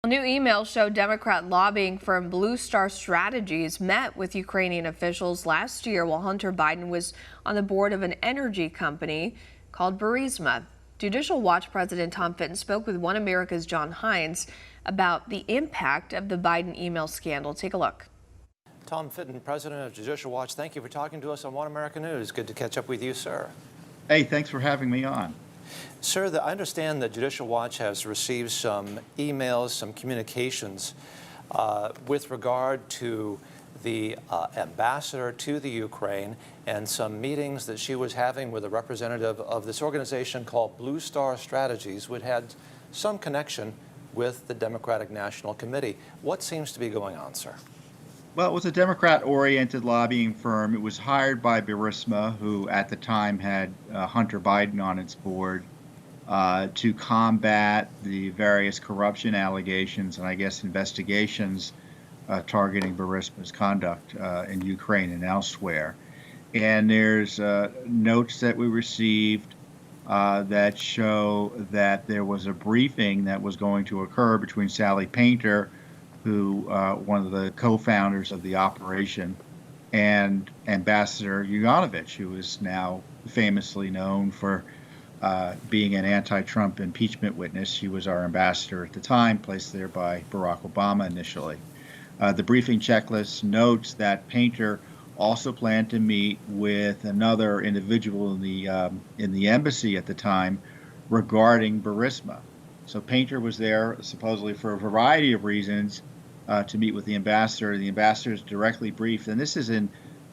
New emails show Democrat lobbying firm Blue Star Strategies met with Ukrainian officials last year while Hunter Biden was on the board of an energy company called Burisma. Judicial Watch President Tom Fitton spoke with One America's John Hines about the impact of the Biden email scandal. Take a look. Tom Fitton, president of Judicial Watch, thank you for talking to us on One America News. Good to catch up with you, sir. Hey, thanks for having me on. Sir, I understand that Judicial Watch has received some emails, some communications with regard to the ambassador to the Ukraine and some meetings that she was having with a representative of this organization called Blue Star Strategies, which had some connection with the Democratic National Committee. What seems to be going on, sir? Well, it was a Democrat-oriented lobbying firm. It was hired by Burisma, who at the time had Hunter Biden on its board, to combat the various corruption allegations and I guess investigations targeting Burisma's conduct in Ukraine and elsewhere. And there's notes that we received that show that there was a briefing that was going to occur between Sally Painter, who one of the co-founders of the operation, and Ambassador Yovanovitch, who is now famously known for being an anti-Trump impeachment witness. She was our ambassador at the time, placed there by Barack Obama initially. The briefing checklist notes that Painter also planned to meet with another individual in the embassy at the time regarding Burisma. So Painter was there supposedly for a variety of reasons to meet with the ambassador. The ambassador is directly briefed, and this is in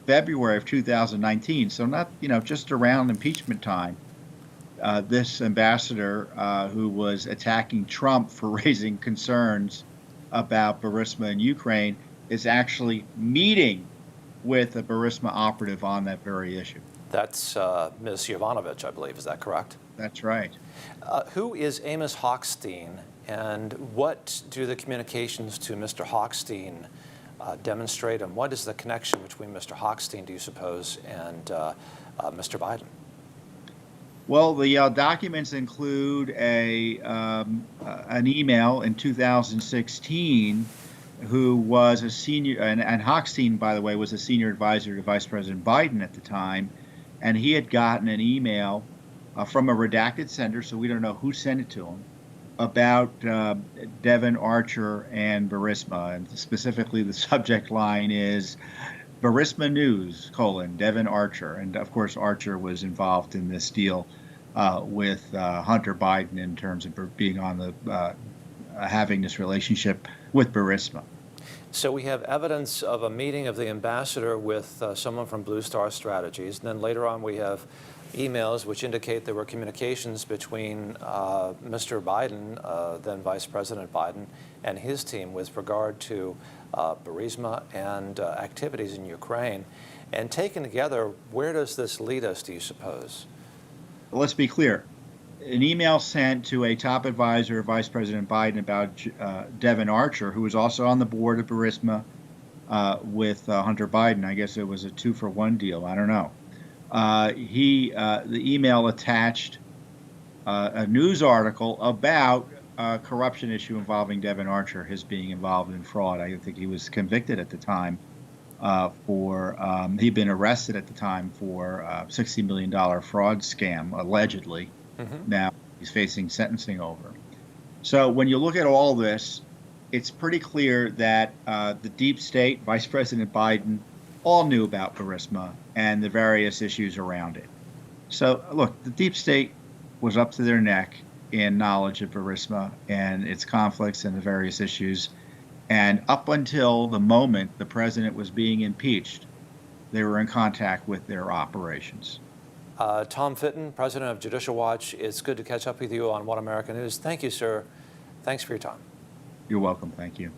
February of 2019, so not just around impeachment time. This ambassador, who was attacking Trump for raising concerns about Burisma in Ukraine, is actually meeting with a Burisma operative on that very issue. That's Ms. Yovanovitch, I believe. Is that correct? That's right. Who is Amos Hochstein, and what do the communications to Mr. Hochstein demonstrate, and what is the connection between Mr. Hochstein, do you suppose, and Mr. Biden? Well, the documents include an email in 2016 who was a senior, and Hochstein, by the way, was a senior advisor to Vice President Biden at the time, and he had gotten an email from a redacted sender, so we don't know who sent it to him, about Devon Archer and Burisma, and specifically the subject line is Burisma News, Devon Archer. And of course, Archer was involved in this deal with Hunter Biden in terms of being on the having this relationship with Burisma. So we have evidence of a meeting of the ambassador with someone from Blue Star Strategies. And then later on we have emails which indicate there were communications between Mr. Biden, then Vice President Biden, and his team with regard to Burisma and activities in Ukraine. And taken together, where does this lead us, do you suppose? Let's be clear. An email sent to a top advisor of Vice President Biden about Devon Archer, who was also on the board of Burisma with Hunter Biden. I guess it was a 2-for-1 deal. I don't know. The email attached a news article about a corruption issue involving Devon Archer, his being involved in fraud. I think he was convicted at the time he'd been arrested at the time for a $60 million fraud scam, allegedly. Mm-hmm. Now he's facing sentencing over. So when you look at all this, it's pretty clear that the deep state, Vice President Biden, all knew about Burisma and the various issues around it. So look, the deep state was up to their neck in knowledge of Burisma and its conflicts and the various issues. And up until the moment the president was being impeached, they were in contact with their operations. Tom Fitton, president of Judicial Watch, it's good to catch up with you on One America News. Thank you, sir. Thanks for your time. You're welcome. Thank you.